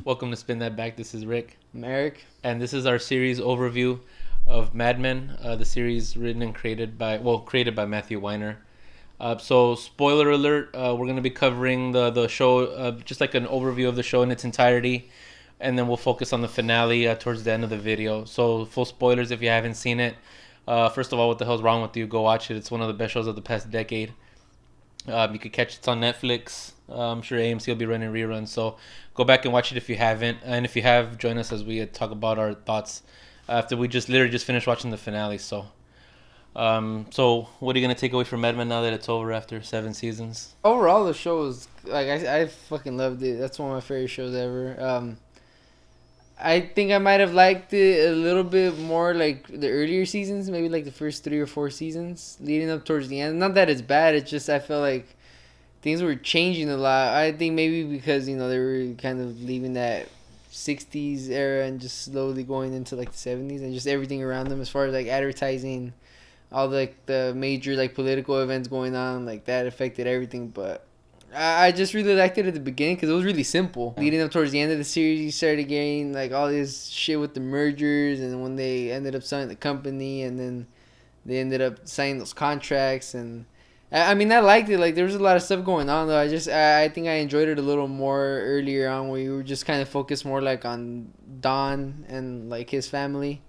Welcome to Spin That Back. This is Rick. I'm Eric. And this is our series overview of Mad Men, the series written and created by Matthew Weiner. So, spoiler alert, we're going to be covering the show, just like an overview of the show in its entirety. And then we'll focus on the finale towards the end of the video. So, full spoilers if you haven't seen it. First of all, what the hell's wrong with you? Go watch it. It's one of the best shows of the past decade. You could catch it on Netflix. I'm sure AMC will be running reruns. So go back and watch it if you haven't. And if you have, join us as we talk about our thoughts after we literally just finished watching the finale. So what are you going to take away from Mad Men now that it's over after 7 seasons? Overall, the show is like I fucking loved it. That's one of my favorite shows ever. I think I might have liked it a little bit more like the earlier seasons, maybe like the first 3 or 4 seasons leading up towards the end. Not that it's bad, it's just I felt like things were changing a lot. I think maybe because, they were kind of leaving that 60s era and just slowly going into like the 70s and just everything around them as far as like advertising, all the major like political events going on, like that affected everything. But I just really liked it at the beginning because it was really simple. Leading up towards the end of the series, you started getting like all this shit with the mergers, and when they ended up selling the company, and then they ended up signing those contracts. And I mean, I liked it. Like there was a lot of stuff going on though. I think I enjoyed it a little more earlier on, where you were just kind of focused more like on Don and like his family.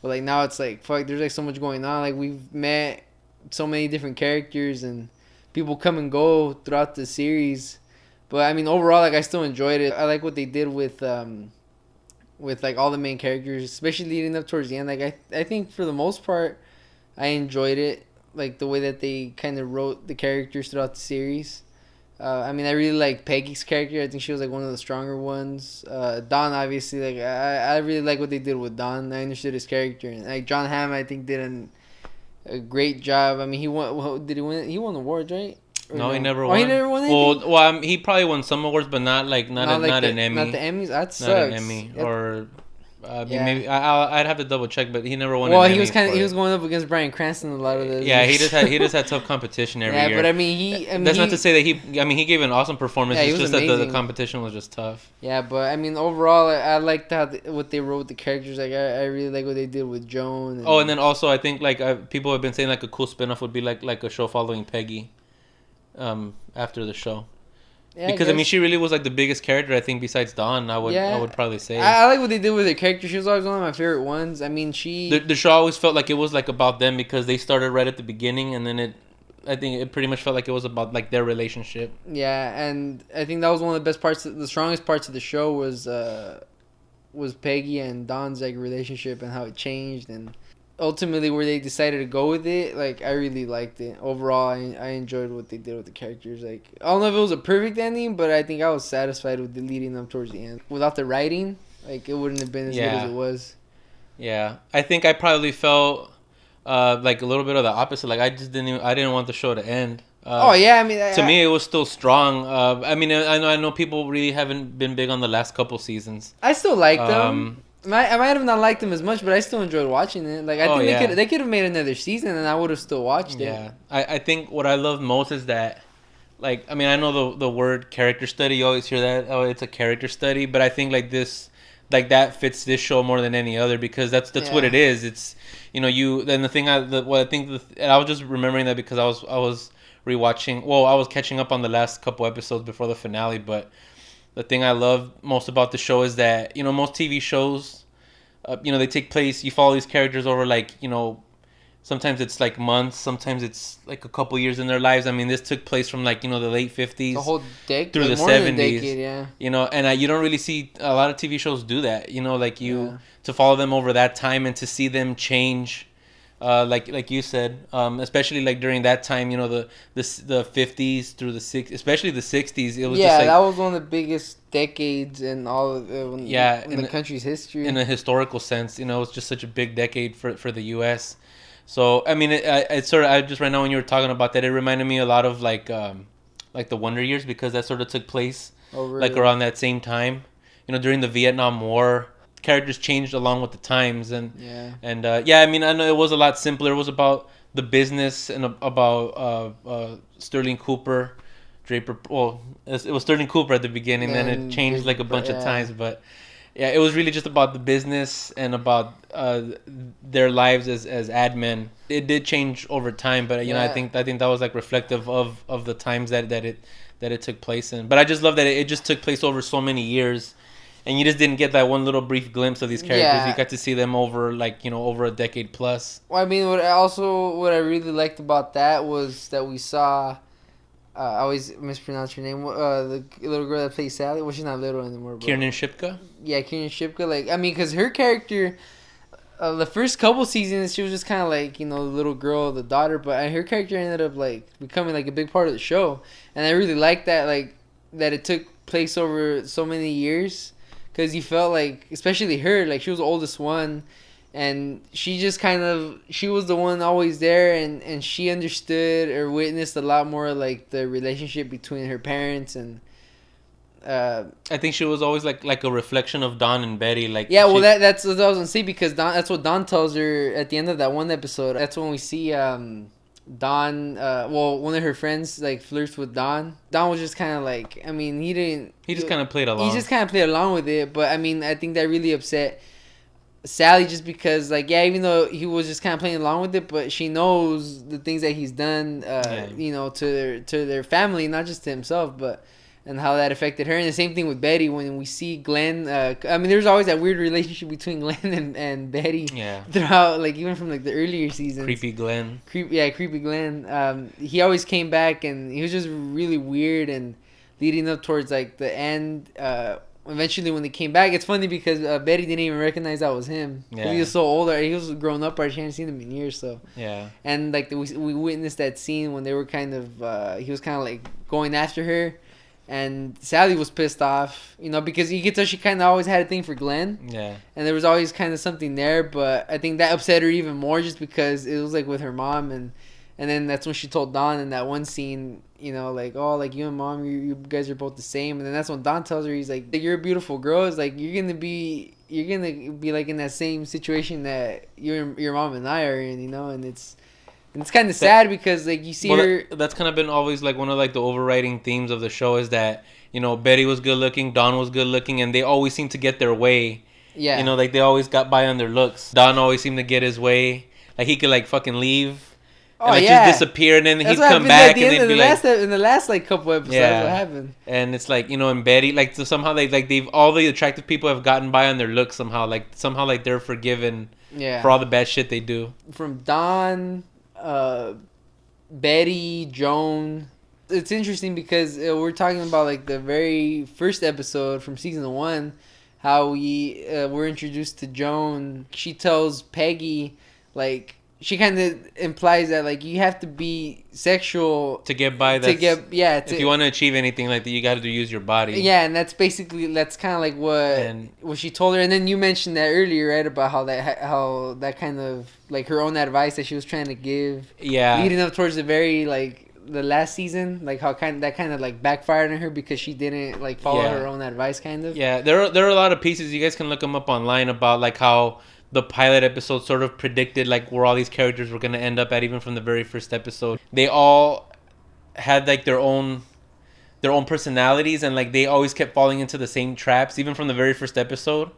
But like now it's like fuck, there's like so much going on. Like we've met so many different characters and people come and go throughout the series, but I mean overall, like I still enjoyed it. I like what they did with like all the main characters, especially leading up towards the end. Like I think for the most part, I enjoyed it. Like the way that they kind of wrote the characters throughout the series. I mean, I really like Peggy's character. I think she was like one of the stronger ones. Don, obviously, like I really like what they did with Don. I understood his character, and like John Hamm, I think did a great job. I mean, he won. Did he win? He won awards, right? No, he never won. He never won anything? Well, he probably won some awards, but not an Emmy. Not the Emmys. That sucks. Not an Emmy, Yep. or Yeah. maybe I'd have to double check, but he never won. Well, an he Emmy was going up against Bryan Cranston a lot of those. Yeah, years. he just had tough competition every year. Yeah, but I mean, That's not to say that he gave an awesome performance. Yeah, he it's was just that the amazing. competition was just tough. Yeah, but I mean, overall, I liked what they wrote with the characters. Like, I really like what they did with Joan. And then also I think like people have been saying like a cool spinoff would be like a show following Peggy, after the show. Yeah, Because I mean, she really was like the biggest character I think besides Dawn. I would probably say. I like what they did with her character. She was always one of my favorite ones. I mean, the show always felt like it was like about them because they started right at the beginning, and then I think it pretty much felt like it was about like their relationship. Yeah, and I think that was one of the best parts. The strongest parts of the show was Peggy and Don's like relationship and how it changed, and ultimately where they decided to go with it. Like I really liked it. Overall, I enjoyed what they did with the characters. Like I don't know if it was a perfect ending, but I think I was satisfied with the leading them towards the end. Without the writing, like it wouldn't have been as good as it was. Yeah, I think I probably felt like a little bit of the opposite. Like I didn't want the show to end. Oh yeah, I mean, to me it was still strong. I mean, I know people really haven't been big on the last couple seasons. I still liked them. I might have not liked them as much, but I still enjoyed watching it. Like I think they could have made another season, and I would have still watched it. Yeah, I think what I love most is that, like, I mean, I know the word character study. You always hear that. Oh, it's a character study, but I think like this, like that fits this show more than any other because that's what it is. It's then the thing I was just remembering that because I was rewatching. Well, I was catching up on the last couple episodes before the finale, but. The thing I love most about the show is that, most TV shows, they take place, you follow these characters over like, sometimes it's like months, sometimes it's like a couple years in their lives. I mean, this took place from like, the late 50s. The whole decade. Through the 70s. Decade, yeah. And you don't really see a lot of TV shows do that, to follow them over that time and to see them change. Like you said, especially like during that time, the 50s through the 60s, especially the 60s, it was just like, that was one of the biggest decades in all of in the country's history. In a historical sense, it was just such a big decade for the U.S. So I mean, it sort of, I just right now when you were talking about that, it reminded me a lot of like the Wonder Years because that sort of took place like around that same time, during the Vietnam War. Characters changed along with the times I mean, I know it was a lot simpler. It was about the business and about Sterling Cooper Draper. Well, it was Sterling Cooper at the beginning, then it changed like a bunch of times, but yeah, it was really just about the business and about their lives as ad men. It did change over time, but you know, I think that was like reflective of the times that it took place in. But I just love that it just took place over so many years, and you just didn't get that one little brief glimpse of these characters. Yeah. You got to see them over like, you know, over a decade plus. Well, I mean, what I really liked about that was that we saw. I always mispronounce her name. The little girl that plays Sally. Well, she's not little anymore. Kiernan Shipka? Yeah, Kiernan Shipka. Like, I mean, because her character, the first couple seasons, she was just kind of like, you know, the little girl, the daughter. But her character ended up, like, becoming, like, a big part of the show. And I really liked that, like, that it took place over so many years. Because you felt like, especially her, like, she was the oldest one. And she just she was the one always there, and she understood or witnessed a lot more like the relationship between her parents and. I think she was always like a reflection of Dawn and Betty. Like, yeah, well, that's what I was gonna say, because that's what Dawn tells her at the end of that one episode. That's when we see Dawn. One of her friends like flirts with Dawn. Dawn was just kind of like, I mean, he just kind of played along. He just kind of played along with it, but I mean, I think that really upset Sally, just because, like, yeah, even though he was just kind of playing along with it, but she knows the things that he's done, you know, to their family, not just to himself, but and how that affected her. And the same thing with Betty. When we see Glenn, I mean, there's always that weird relationship between Glenn and Betty. Yeah. Throughout, like, even from like the earlier seasons. Creepy Glenn. Creepy Glenn. He always came back, and he was just really weird. And leading up towards like the end. Eventually, when they came back, it's funny because Betty didn't even recognize that was him. Yeah. He was so old. He was grown up. She hadn't seen him in years. So yeah. And like we witnessed that scene when they were kind of he was kind of like going after her, and Sally was pissed off, you know, because you could tell she kind of always had a thing for Glenn. Yeah. And there was always kind of something there, but I think that upset her even more just because it was like with her mom, and then that's when she told Dawn in that one scene, you know, like, oh, like, you and Mom, you guys are both the same. And then that's when Don tells her, he's like, you're a beautiful girl. It's like, you're gonna be like in that same situation that your mom and I are in, you know. And it's kind of sad because, like, you see her. That's kind of been always like one of like the overriding themes of the show is that, you know, Betty was good looking, Don was good looking, and they always seem to get their way. Yeah. You know, like, they always got by on their looks. Don always seemed to get his way. Like, he could like fucking leave. Oh, and like just disappear, and then he'd come back, and they'd be like, in the last like couple episodes, what happened? And it's like, you know, and Betty, like, so somehow they've all the attractive people have gotten by on their looks somehow, like they're forgiven, for all the bad shit they do. From Dawn, Betty, Joan. It's interesting because we're talking about like the very first episode from season 1, how we were introduced to Joan. She tells Peggy, like, she kind of implies that, like, you have to be sexual to get by. If you want to achieve anything like that, you got to use your body. Yeah, and that's kind of like what she told her. And then you mentioned that earlier, right, about how that kind of like her own advice that she was trying to give. Yeah. Leading up towards the last season, like how that kind of like backfired on her because she didn't like follow her own advice, kind of. Yeah, there are a lot of pieces. You guys can look them up online about like how the pilot episode sort of predicted like where all these characters were going to end up at, even from the very first episode. They all had like their own personalities, and like they always kept falling into the same traps, even from the very first episode.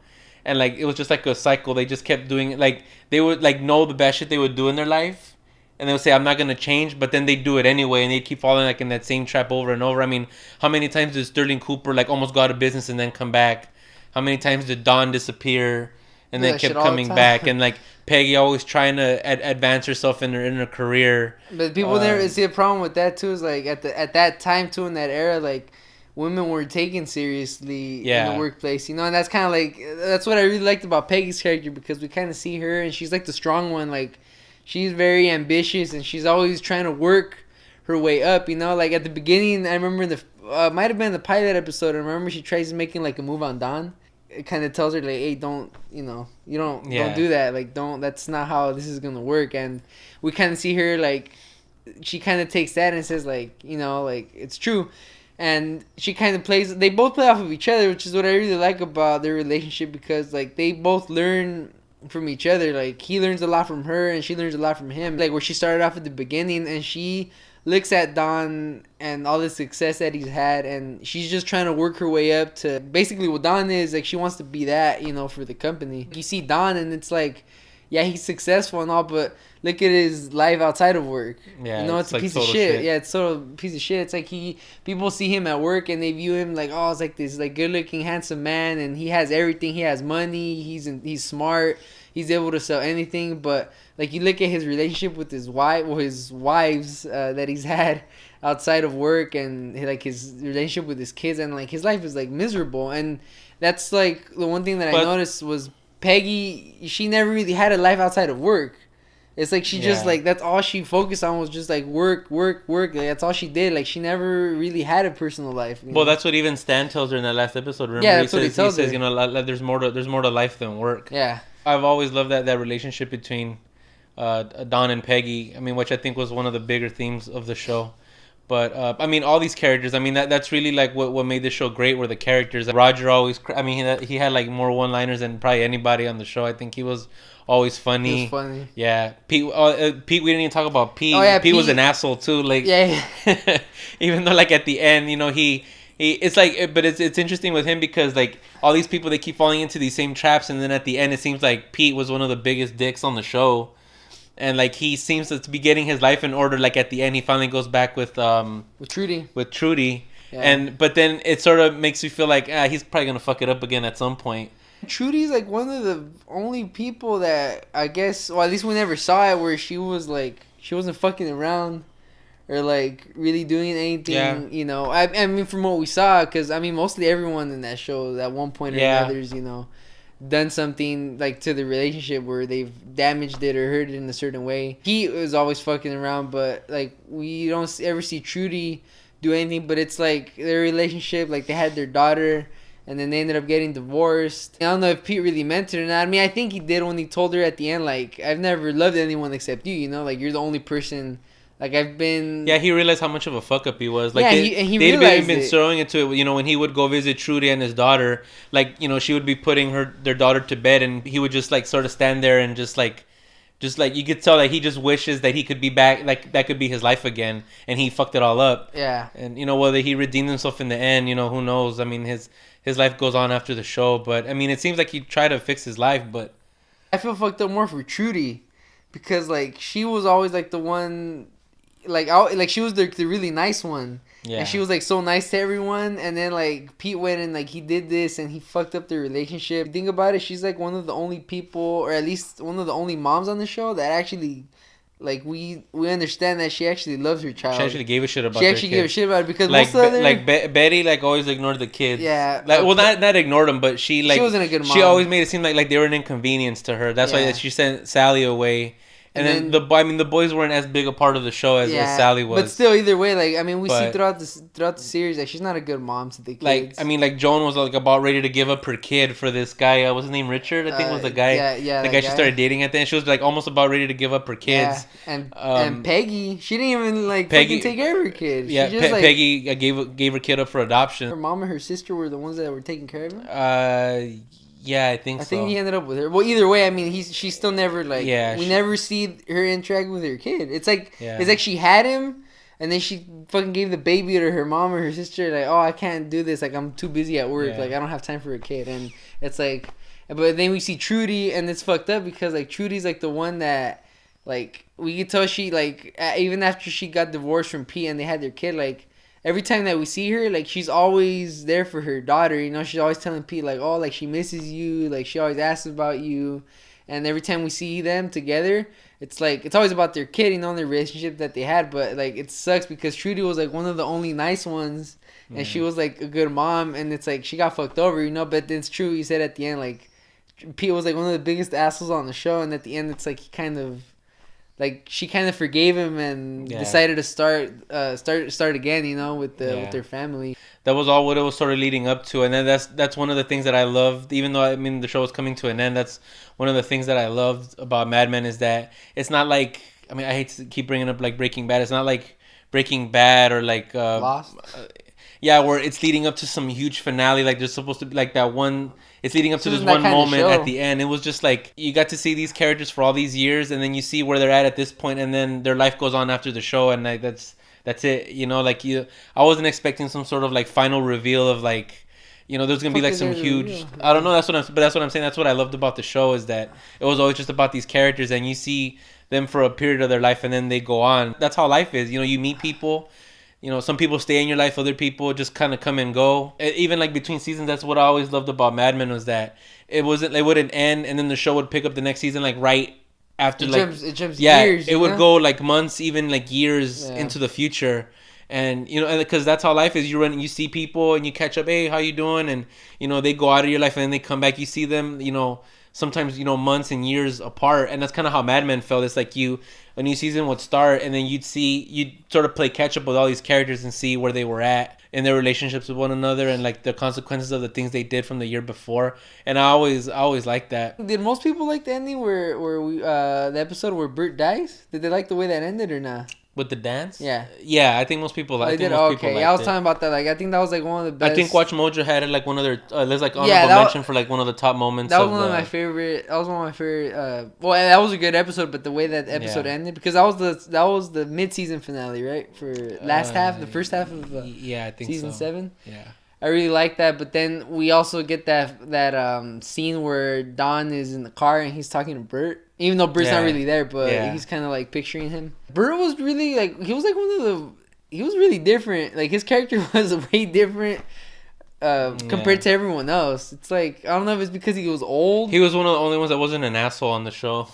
And like it was just like a cycle. They just kept doing it. Like they would like know the bad shit they would do in their life, and they would say, I'm not going to change, but then they'd do it anyway, and they'd keep falling like in that same trap over and over. I mean, how many times did Sterling Cooper like almost go out of business and then come back? How many times did Dawn disappear and then kept coming back? And like Peggy always trying to advance herself in her career. But people never see a problem with that too. Is like at that time too, in that era, like women were taken seriously in the workplace, you know. And that's kind of like that's what I really liked about Peggy's character, because we kind of see her, and she's like the strong one. Like she's very ambitious, and she's always trying to work her way up, you know. Like at the beginning, I remember might have been the pilot episode. I remember she tries making like a move on Don. It kind of tells her like, hey, don't do that. Like, that's not how this is gonna work. And we kind of see her like, she kind of takes that and says like, you know, like it's true. And she kind of they both play off of each other, which is what I really like about their relationship, because like they both learn from each other. Like he learns a lot from her, and she learns a lot from him. Like where she started off at the beginning, and she looks at Don and all the success that he's had, and she's just trying to work her way up to basically what Don is. Like, she wants to be that, you know, for the company. You see Don, and it's like, yeah, he's successful and all, but look at his life outside of work. Yeah, you know, it's a like piece of shit. Yeah, it's sort of a piece of shit. It's like people see him at work and they view him like, oh, it's like this like good looking handsome man, and he has everything. He has money. He's smart. He's able to sell anything. But like, you look at his relationship with his wives that he's had outside of work, and like his relationship with his kids, and like his life is like miserable. And that's like the one thing that I noticed was Peggy. She never really had a life outside of work. It's like she just like, that's all she focused on was just like work. Like, that's all she did. Like, she never really had a personal life. Well, that's what even Stan tells her in that last episode. Remember, yeah, that's what he says, you know, there's more to life than work. Yeah. I've always loved that relationship between Don and Peggy. I mean, which I think was one of the bigger themes of the show. But I mean, all these characters. I mean, that's really like what made this show great. Were the characters. Roger always. I mean, he had like more one-liners than probably anybody on the show. I think he was always funny. He was funny. Yeah, Pete. Pete. We didn't even talk about Pete. Oh yeah, Pete was an asshole too. Like, yeah. even though like at the end, you know, he it's like, but it's interesting with him because like all these people, they keep falling into these same traps, and then at the end, it seems like Pete was one of the biggest dicks on the show. And like, he seems to be getting his life in order. Like, at the end, he finally goes back with Trudy. Yeah. And but then it sort of makes you feel like he's probably gonna fuck it up again at some point. Trudy's like one of the only people that I guess, well, at least we never saw it, where she was like, she wasn't fucking around or like really doing anything. Yeah. You know, I mean, from what we saw, because I mean, mostly everyone in that show at one point or another's, you know, done something like to the relationship where they've damaged it or hurt it in a certain way. He was always fucking around, but like, we don't ever see Trudy do anything. But it's like their relationship, like they had their daughter, and then they ended up getting divorced. I don't know if Pete really meant it or not. I mean, I think he did when he told her at the end, like, I've never loved anyone except you, you know, like, you're the only person. Like, I've been... Yeah, he realized how much of a fuck-up he was. Like, yeah, they'd been throwing it to it. You know, when he would go visit Trudy and his daughter, like, you know, she would be putting their daughter to bed, and he would just, like, sort of stand there and just, like, you could tell that he just wishes that he could be back, like, that could be his life again, and he fucked it all up. Yeah. And, you know, whether he redeemed himself in the end, you know, who knows? I mean, his life goes on after the show, but, I mean, it seems like he tried to fix his life, but... I feel fucked up more for Trudy, because, like, she was always, like, the one... Like she was the really nice one. Yeah. And she was like so nice to everyone, and then like Pete went and like he did this and he fucked up their relationship. Think about it, she's like one of the only people, or at least one of the only moms on the show that actually, like, we understand that she actually loves her child. She actually gave a shit about She actually gave a shit about it, because like, most of Betty like always ignored the kids. Yeah. Like, well, not ignored them, but she wasn't a good mom. She always made it seem like they were an inconvenience to her. That's why she sent Sally away. And then the boys weren't as big a part of the show as Sally was. But still, either way, like, I mean, we see throughout the series that she's not a good mom to the kids. Like, I mean, like, Joan was like about ready to give up her kid for this guy. What's his name? Richard, I think was the guy. Yeah, the guy she started dating at the end. She was like almost about ready to give up her kids. Yeah. And Peggy, she didn't even like fucking take care of her kid. Yeah, she just, Peggy gave her kid up for adoption. Her mom and her sister were the ones that were taking care of him. Yeah, I think so. I think he ended up with her. Well, either way, I mean, she still never like. Yeah, we never see her interact with her kid. It's like she had him, and then she fucking gave the baby to her mom or her sister. Like, oh, I can't do this. Like, I'm too busy at work. Like, I don't have time for a kid. And it's like, but then we see Trudy, and it's fucked up because like Trudy's like the one that, like, we could tell she like even after she got divorced from Pete and they had their kid, like, every time that we see her, like, she's always there for her daughter, you know? She's always telling Pete, like, oh, like, she misses you. Like, she always asks about you. And every time we see them together, it's, like, it's always about their kid, you know, and the relationship that they had. But, like, it sucks because Trudy was, like, one of the only nice ones. And she was, like, a good mom. And it's, like, she got fucked over, you know? But it's true, you said at the end, like, Pete was, like, one of the biggest assholes on the show. And at the end, it's, like, he kind of... Like, she kind of forgave him and decided to start again, you know, with their family. That was all what it was sort of leading up to, and then that's one of the things that I loved. Even though, I mean, the show was coming to an end, that's one of the things that I loved about Mad Men is that it's not like, I mean, I hate to keep bringing up like Breaking Bad. It's not like Breaking Bad or like Lost. Where it's leading up to some huge finale. Like, there's supposed to be like that one. It's leading up to this one moment at the end. It was just like you got to see these characters for all these years, and then you see where they're at this point, and then their life goes on after the show, and like, that's it. Like I wasn't expecting some sort of like final reveal of like, there's gonna be like some huge. I don't know. But that's what I'm saying. That's what I loved about the show is that it was always just about these characters, and you see them for a period of their life, and then they go on. That's how life is. You meet people. Some people stay in your life, other people just kind of come and go. Even like between seasons, that's what I always loved about Mad Men was that it wouldn't end, and then the show would pick up the next season like right after it jumps years. It would go like months, even like years into the future. And because that's how life is. You see people and you catch up. Hey, how you doing? And they go out of your life and then they come back. You see them. Sometimes months and years apart. And that's kind of how Mad Men felt. It's like a new season would start and then you'd sort of play catch up with all these characters and see where they were at in their relationships with one another and like the consequences of the things they did from the year before. And I always liked that. Did most people like the ending where we the episode where Bert dies? Did they like the way that ended or not? With the dance? Yeah. I think most people liked it. Okay, I was talking about that. Like, I think that was like one of the best. I think Watch Mojo had it like one of their. There's like honorable mention for like one of the top moments. That was one of my favorite. That was one of my favorite. Well, that was a good episode, but the way that episode ended, because that was the mid-season finale, right? For the first half of I think season 7. Yeah. I really like that, but then we also get that scene where Don is in the car and he's talking to Bert, even though Bert's not really there, but he's kind of like picturing him. Bert was really like he was really different. Like his character was way different compared to everyone else. It's like I don't know if it's because he was old. He was one of the only ones that wasn't an asshole on the show.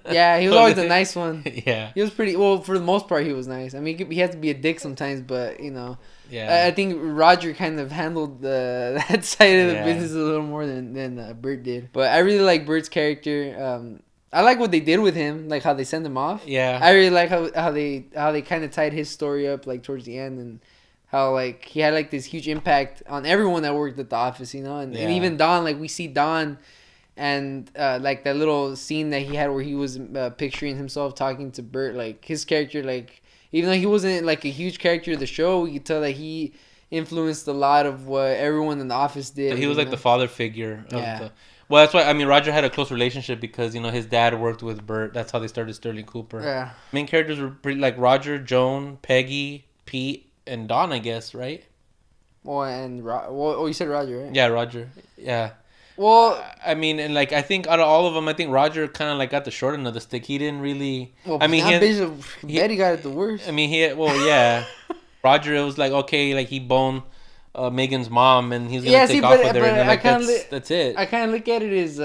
Yeah, he was always the nice one. Yeah, he was pretty well for the most part. He was nice. I mean, he had to be a dick sometimes, but Yeah, I think Roger kind of handled that side of the business a little more than Bert did. But I really like Bert's character. I like what they did with him, like how they sent him off. Yeah, I really like how they kind of tied his story up like towards the end and how like he had like this huge impact on everyone that worked at the office, and even Don. Like we see Don. And like that little scene that he had where he was picturing himself talking to Bert, like his character, like even though he wasn't like a huge character of the show, we could tell that he influenced a lot of what everyone in the office did. He was like the father figure. Well, that's why I mean Roger had a close relationship because his dad worked with Bert. That's how they started Sterling Cooper. Yeah. Main characters were pretty like Roger, Joan, Peggy, Pete, and Don, I guess, right? Well, and you said Roger, right? Yeah, Roger. Yeah. Well, I mean, and like I think out of all of them, I think Roger kind of like got the short end of the stick. He didn't really. Well, I mean, Betty got it the worst. I mean, Roger, it was like okay, like he boned Megan's mom, and he's gonna take off with her, and then, like that's it. I kind of look at it as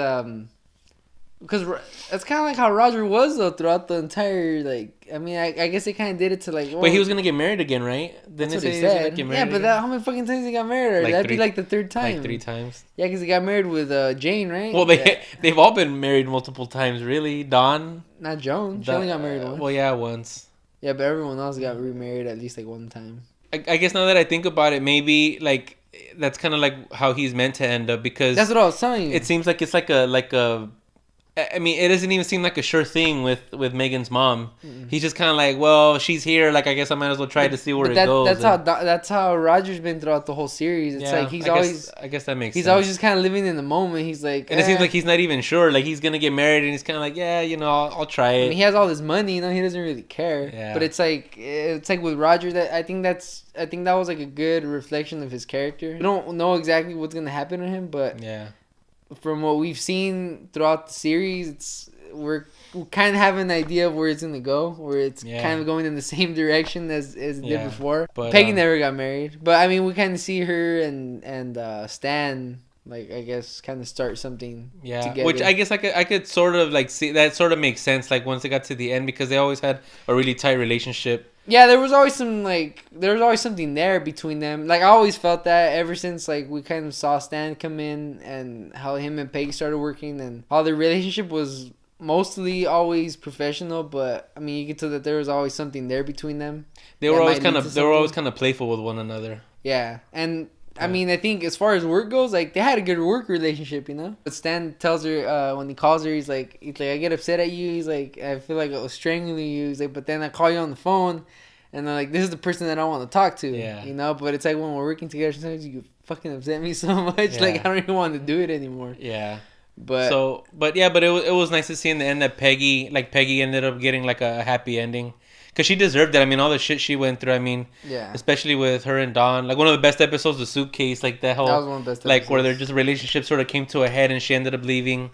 because that's kind of like how Roger was though throughout the entire like. I mean, I guess they kind of did it to like. But he was gonna get married again, right? That's what he said. But how many fucking times he got married? Like that'd be like the third time. Like 3 times. Yeah, because he got married with Jane, right? Well, they've all been married multiple times, really. Don. Not Joan. She only got married once. Well, yeah, once. Yeah, but everyone else got remarried at least like one time. I guess now that I think about it, maybe like that's kind of like how he's meant to end up because that's what I was telling you. It seems like it's like a. I mean, it doesn't even seem like a sure thing with Megan's mom. Mm-hmm. He's just kind of like, well, she's here. Like, I guess I might as well try to see where it goes. That's how Roger's been throughout the whole series. It's like I guess that makes sense. He's always just kind of living in the moment. He's like, and it seems like he's not even sure. Like he's gonna get married, and he's kind of like, yeah, I'll try it. I mean, he has all this money, he doesn't really care. Yeah. But it's like with Roger that I think that was like a good reflection of his character. We don't know exactly what's gonna happen to him, but yeah. From what we've seen throughout the series, we're kind of have an idea of where it's gonna go, where it's kind of going in the same direction as it did before. But Peggy never got married, but I mean, we kind of see her and Stan, like I guess, kind of start something together. Which I guess I could sort of like see that sort of makes sense. Like once they got to the end, because they always had a really tight relationship. Yeah, there was always something there between them. Like I always felt that ever since like we kind of saw Stan come in and how him and Peggy started working and how their relationship was mostly always professional, but I mean you could tell that there was always something there between them. They were always kind of playful with one another. Yeah, and I mean, I think as far as work goes, like they had a good work relationship, But Stan tells her when he calls her, he's like, I get upset at you. He's like, I feel like I was strangling you. He's like, but then I call you on the phone, and they're like, this is the person that I want to talk to. Yeah. But it's like when we're working together, sometimes you fucking upset me so much, like I don't even want to do it anymore. Yeah. But it was nice to see in the end that Peggy ended up getting like a happy ending. because she deserved it. I mean, all the shit she went through. I mean, Yeah. especially with her and Don. Like one of the best episodes, the suitcase. Like that whole That was one of the best like where their episodes. just relationship sort of came to a head, and she ended up leaving.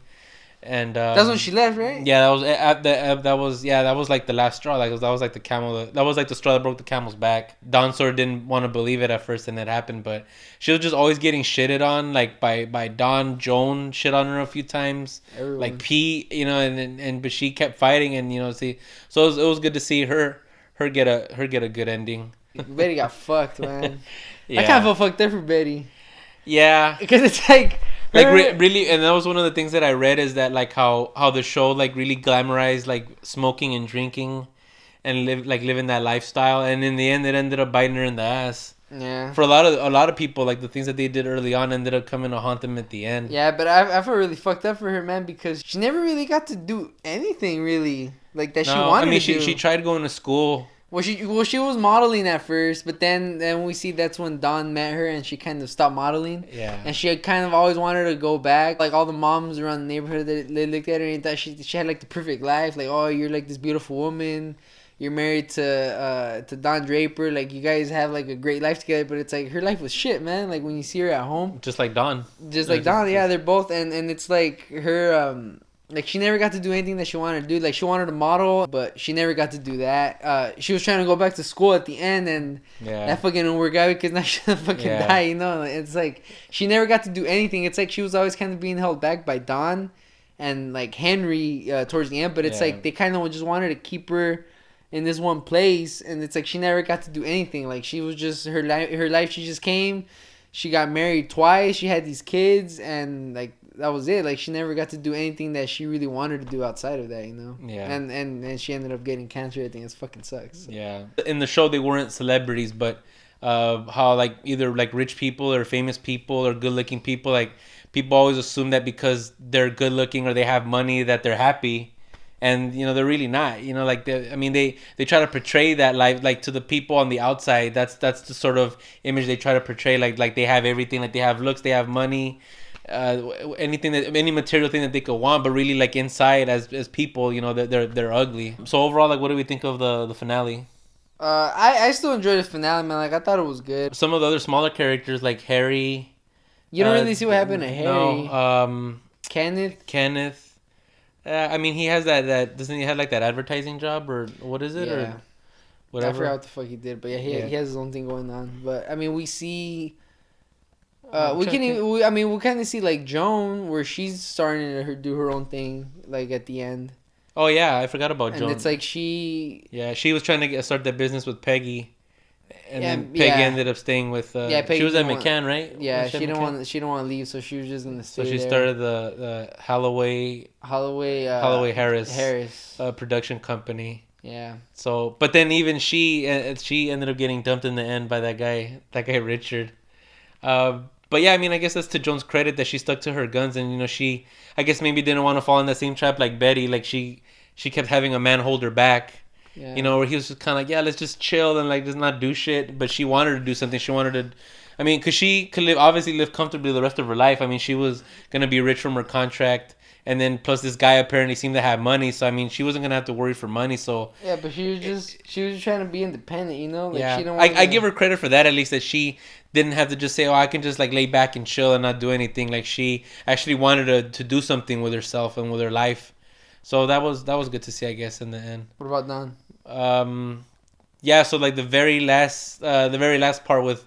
And That's when she left, right? yeah, that was that was like the last straw. Like that was like the camel. That was like the straw that broke the camel's back. Dawn sort of didn't want to believe it at first, and it happened. But she was just always getting shitted on, like by Dawn. Joan shit on her a few times. Everyone. Like Pete, you know, and but she kept fighting, and you know, see, so it was good to see her get a good ending. Betty got fucked, man. Yeah. I kind of feel fucked up for Betty. Yeah. Because it's like really, and that was one of the things that I read is that like how the show like really glamorized like smoking and drinking, and living that lifestyle, and in the end it ended up biting her in the ass. Yeah. For a lot of people, like the things that they did early on ended up coming to haunt them at the end. Yeah, but I feel really fucked up for her, man, because she never really got to do anything really like that she wanted to do. She tried going to school. Well, she was modeling at first, but then we see that's when Dawn met her and she kind of stopped modeling. Yeah. And she had kind of always wanted to go back. Like all the moms around the neighborhood, they looked at her and thought she had like the perfect life. Like, oh, you're like this beautiful woman. You're married to Don Draper. Like you guys have like a great life together. But it's like her life was shit, man. Like when you see her at home, Just like Dawn. just like Dawn. Yeah, they're both, and it's like her. Like she never got to do anything that she wanted to do. Like she wanted to model, but she never got to do that. She was trying to go back to school at the end, and that fucking didn't work out because now she's gonna fucking die. You know, it's like she never got to do anything. It's like she was always kind of being held back by Don and like Henry towards the end. But it's like they kind of just wanted to keep her in this one place, and it's like she never got to do anything. Like she was just her life. Her life. She just came. She got married twice. She had these kids, and like. That was it. Like she never got to do anything that she really wanted to do outside of that, you know. Yeah. And she ended up getting cancer. I think it fucking sucks. Yeah. In the show, they weren't celebrities, but how like either like rich people or famous people or good-looking people, like people always assume that because they're good-looking or they have money that they're happy, and you know they're really not. You know, like they try to portray that life like to the people on the outside. That's the sort of image they try to portray. Like they have everything. Like they have looks. They have money. Any material thing that they could want, but really like inside as people, you know, they're ugly. So overall, like, what do we think of the finale? I still enjoyed the finale, man. Like I thought it was good. Some of the other smaller characters like Harry. You don't really see what happened to Harry. No. Kenneth. I mean, he has that doesn't he have like that advertising job or what is it or whatever? I forgot what the fuck he did, but he has his own thing going on. But I mean, we see. We kind of see like Joan where she's starting to do her own thing like at the end. Oh yeah, I forgot about Joan. And it's like she was trying to start that business with Peggy, and then Peggy ended up staying with. Peggy she was at McCann, right? Yeah, she didn't want to leave, so she was just gonna stay. So she started the Holloway Harris production company. Yeah. So, but then even she ended up getting dumped in the end by that guy Richard. But yeah, I mean, I guess that's to Joan's credit that she stuck to her guns, and you know, she, I guess maybe didn't want to fall in that same trap like Betty. Like she kept having a man hold her back. Yeah. You know, where he was just kind of like, yeah, let's just chill and like just not do shit. But she wanted to do something. She wanted to, I mean, because she could obviously live comfortably the rest of her life. I mean, she was gonna be rich from her contract. And then plus this guy apparently seemed to have money, so I mean she wasn't gonna have to worry for money. So yeah, but she was trying to be independent, you know. Like, yeah, she don't I give her credit for that, at least that she didn't have to just say, oh, I can just like lay back and chill and not do anything. Like she actually wanted to do something with herself and with her life. So that was good to see, I guess, in the end. What about Don? Yeah. So like the very last part with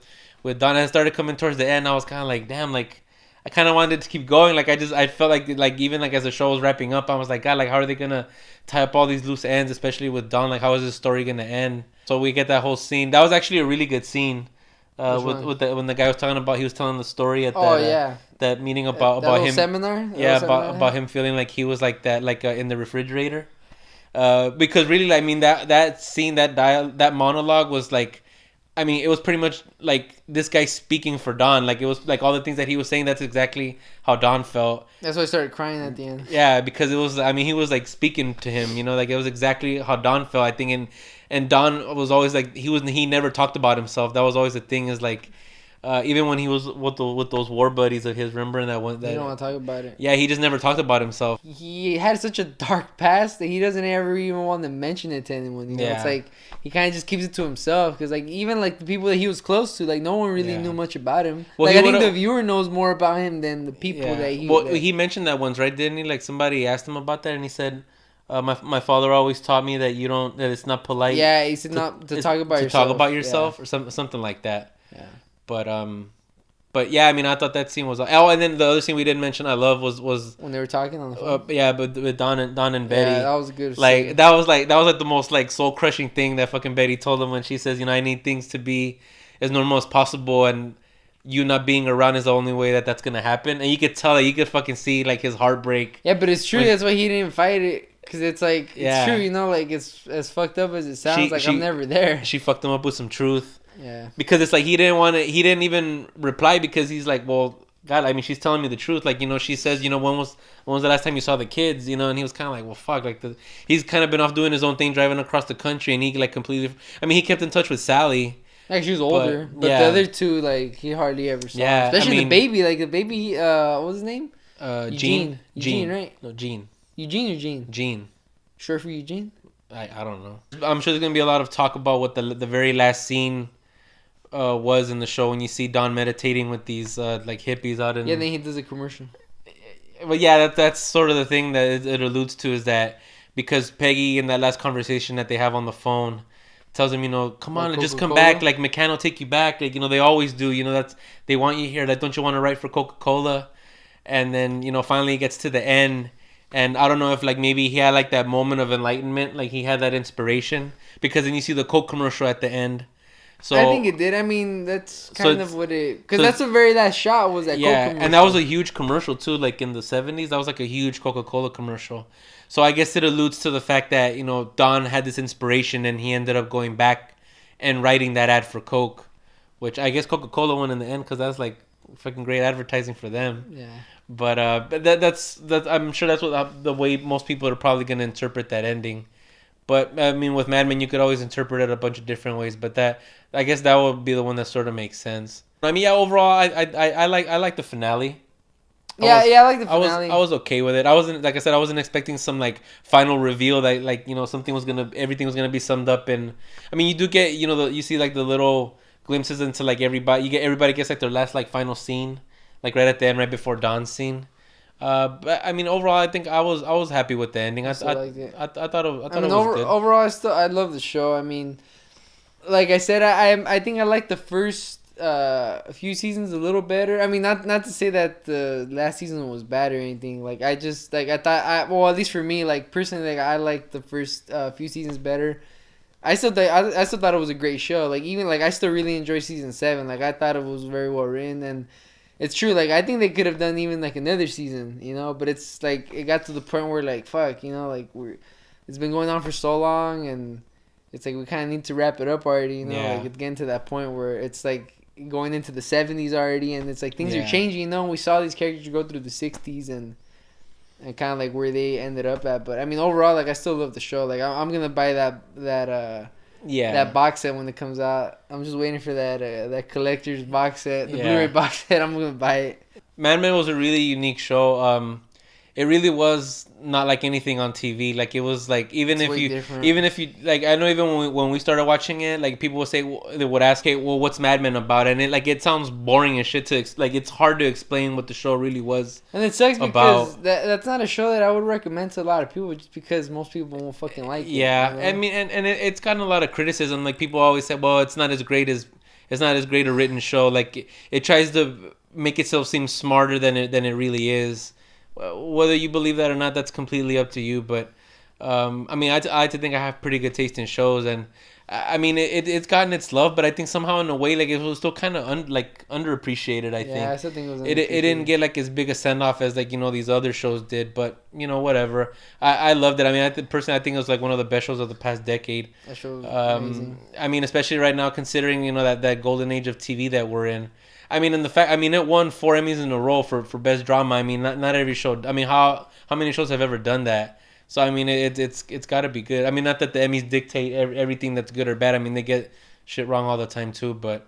Don, I started coming towards the end. I was kind of like, damn, like. I kind of wanted to keep going. Like I felt like even like as the show was wrapping up, I was like, God, like how are they gonna tie up all these loose ends, especially with Don? Like how is this story gonna end? So we get that whole scene. That was actually a really good scene. When the guy was talking about, he was telling the story at that meeting about him seminar. About him feeling like he was like that, like in the refrigerator. Because really, I mean that scene, that monologue was like. I mean, it was pretty much like this guy speaking for Don. Like it was like all the things that he was saying. That's exactly how Don felt. That's why I started crying at the end. Yeah, because it was. I mean, he was like speaking to him. You know, like it was exactly how Don felt. I think, and Don was always like he never talked about himself. That was always the thing. Is like, Even when he was with those war buddies of his, remember in that one You that don't want to talk about it. yeah, he just never talked about himself. He had such a dark past that he doesn't ever even want to mention it to anyone. You know, it's Yeah. like he kind of just keeps it to himself because like even like the people that he was close to, like no one really Yeah. knew much about him. Well, Like he I think would've- the viewer knows more about him than the people Yeah. that he. Well, that- he mentioned that once, right? Didn't he? Like somebody asked him about that, and he said, my father always taught me that you don't that it's not polite. yeah, he said not to talk about to yourself. talk about yourself or something like that. Yeah. But yeah, I mean, I thought that scene was. Oh, and then the other scene we didn't mention I love was When they were talking on the phone. yeah, but with Don and Betty. Yeah, that was a good. Like scene. that was like the most like soul crushing thing that fucking Betty told him when she says, I need things to be as normal as possible, and you not being around is the only way that's gonna happen. And you could tell that you could fucking see like his heartbreak. Yeah, but it's true. When- That's why he didn't fight it. Cause it's like Yeah. it's true, you know, like it's as fucked up as it sounds. She- I'm never there. She fucked him up with some truth. Yeah. Because it's like he didn't even reply because he's like, well, God, I mean, she's telling me the truth. Like, she says, when was the last time you saw the kids? And he was kind of like, well, fuck, like he's kind of been off doing his own thing, driving across the country, and he like completely. I mean, he kept in touch with Sally. Like she was older, but yeah. the other two, like he hardly ever saw. Yeah, Especially I mean- the baby. Like the baby, what was his name? Gene, Eugene, right? No, Gene. Eugene or Gene? Gene. Short for Eugene. I don't know. I'm sure there's gonna be a lot of talk about what the very last scene was in the show when you see Don meditating with these like hippies out in. Yeah, then he does a commercial. But yeah, that's sort of the thing that it alludes to is that because Peggy in that last conversation that they have on the phone tells him, come on, Like just come Coca-Cola? back. Like McCann will take you back. Like they always do. They want you here. Like don't you want to write for Coca-Cola? And then finally it gets to the end. And I don't know if like maybe he had like that moment of enlightenment, like he had that inspiration because then you see the Coke commercial at the end. So I think it did. I mean, that's kind of what it. Because so that's the very last shot was that. yeah, Coke commercial. and that was a huge commercial too. Like in the 70s, that was like a huge Coca-Cola commercial. So I guess it alludes to the fact that Don had this inspiration and he ended up going back and writing that ad for Coke, which I guess Coca-Cola won in the end because that's like fucking great advertising for them. Yeah. But that's I'm sure that's what the way most people are probably gonna interpret that ending. But I mean, with Mad Men, you could always interpret it a bunch of different ways. But I guess that would be the one that sort of makes sense. I mean, yeah, overall, I like the finale. I like the finale. I was okay with it. I wasn't, like I said, I wasn't expecting some like final reveal that like everything was gonna be summed up in. I mean, you do get you see like the little glimpses into like everybody gets like their last like final scene, like right at the end, right before Don's scene. But I mean, overall, I think I was happy with the ending. I thought it was good. Overall, I love the show. I mean, like I said, I think I like the first few seasons a little better. I mean, not to say that the last season was bad or anything. Like I thought well, at least for me, like personally, like I like the first few seasons better. I still thought it was a great show. Like even like I still really enjoy season 7. Like I thought it was very well written, and it's true. Like I think they could have done even like another season, but it's like it got to the point where like fuck, like it's been going on for so long, and it's like we kind of need to wrap it up already. Yeah. Like it's getting to that point where it's like going into the 70s already, and it's like things Yeah. are changing. And we saw these characters go through the 60s and kind of like where they ended up at. But I mean, overall, like I still love the show. Like I'm gonna buy that box set when it comes out. I'm just waiting for that collector's box set, the Blu-ray box set. I'm gonna buy it. Mad Men was a really unique show. It really was not like anything on TV. Like it was like even if you like, I know even when we started watching it, like people would say they would ask, "Hey, well, what's Mad Men about?" And it sounds boring as shit like it's hard to explain what the show really was. And it sucks because that's not a show that I would recommend to a lot of people, just because most people won't fucking like it. Yeah, I mean, and it's gotten a lot of criticism. Like people always say, "Well, it's not as great a written show." Like it tries to make itself seem smarter than it really is. Whether you believe that or not, that's completely up to you. But I mean, I think I have pretty good taste in shows, and I mean, it's gotten its love, but I think somehow in a way, like it was still kind of underappreciated. I think. Yeah, I still think it was. It didn't get like as big a send off as like these other shows did, but whatever. I loved it. I mean, personally, I think it was like one of the best shows of the past decade. That show was amazing. I mean, especially right now, considering that golden age of TV that we're in. I mean, it won 4 Emmys in a row for best drama. I mean, not every show. I mean, how many shows have ever done that? So I mean, it's got to be good. I mean, not that the Emmys dictate everything that's good or bad. I mean, they get shit wrong all the time too. But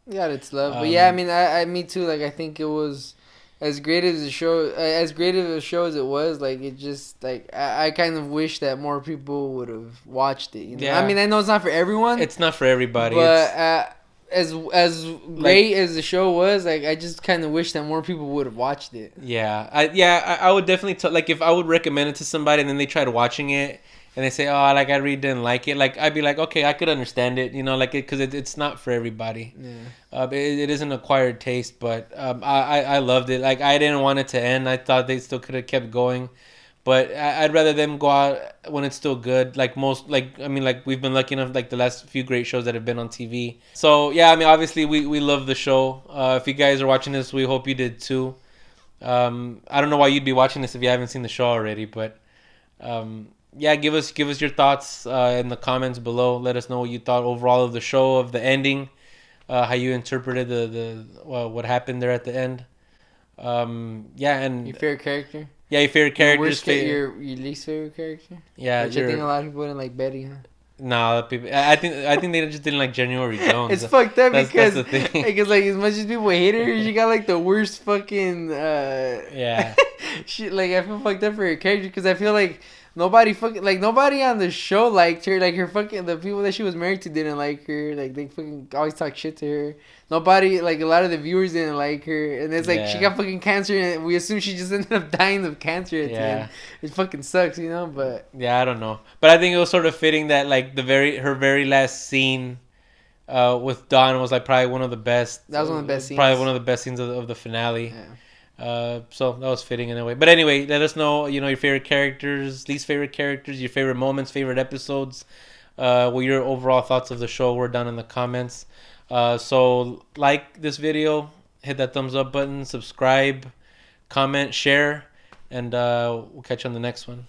Yeah, it's love. But yeah, I mean, me too. Like, I think it was as great as the show, as great of a show as it was. Like, it just like I kind of wish that more people would have watched it. You know, I Yeah, mean, I know it's not for everyone, it's not for everybody. but It's as like, great as the show was, like, I just kind of wish that more people would have watched it. I would definitely like if I would recommend it to somebody and then they tried watching it and they say, oh, like I really didn't like it. Like I'd be like, okay, I could understand it, you know, like because it's not for everybody. Yeah. It is an acquired taste, but I loved it. Like I didn't want it to end. I thought they still could have kept going, but I'd rather them go out when it's still good. Like most, like I mean, like we've been lucky enough, like the last few great shows that have been on TV. So yeah, I mean, obviously we love the show. If you guys are watching this, we hope you did too. I don't know why you'd be watching this if you haven't seen the show already, but yeah, give us your thoughts in the comments below. Let us know what you thought overall of the show, of the ending, how you interpreted the what happened there at the end. Yeah, and Your favorite character? yeah, your favorite characters. Your least favorite character? Yeah, Which I think a lot of people didn't like Betty, huh? No, people. I think they just didn't like January Jones. It's fucked up that's because the thing. because like as much as people hate her, she got like the worst fucking Yeah. she like I feel fucked up for her character because I feel like nobody on the show liked her. Like her fucking the people that she was married to didn't like her. Like they fucking always talk shit to her. Nobody, like a lot of the viewers didn't like her, and it's like she got fucking cancer, and we assume she just ended up dying of cancer at the end. It fucking sucks, you know. But yeah, I don't know, but I think it was sort of fitting that like her very last scene with Dawn was like probably one of the best. That was one of the best scenes. Probably one of the best scenes of the finale. Yeah. So that was fitting in a way. But anyway, let us know, you know, your favorite characters, least favorite characters, your favorite moments, favorite episodes. What your overall thoughts of the show were down in the comments. So like this video, hit that thumbs up button, subscribe, comment, share, and we'll catch you on the next one.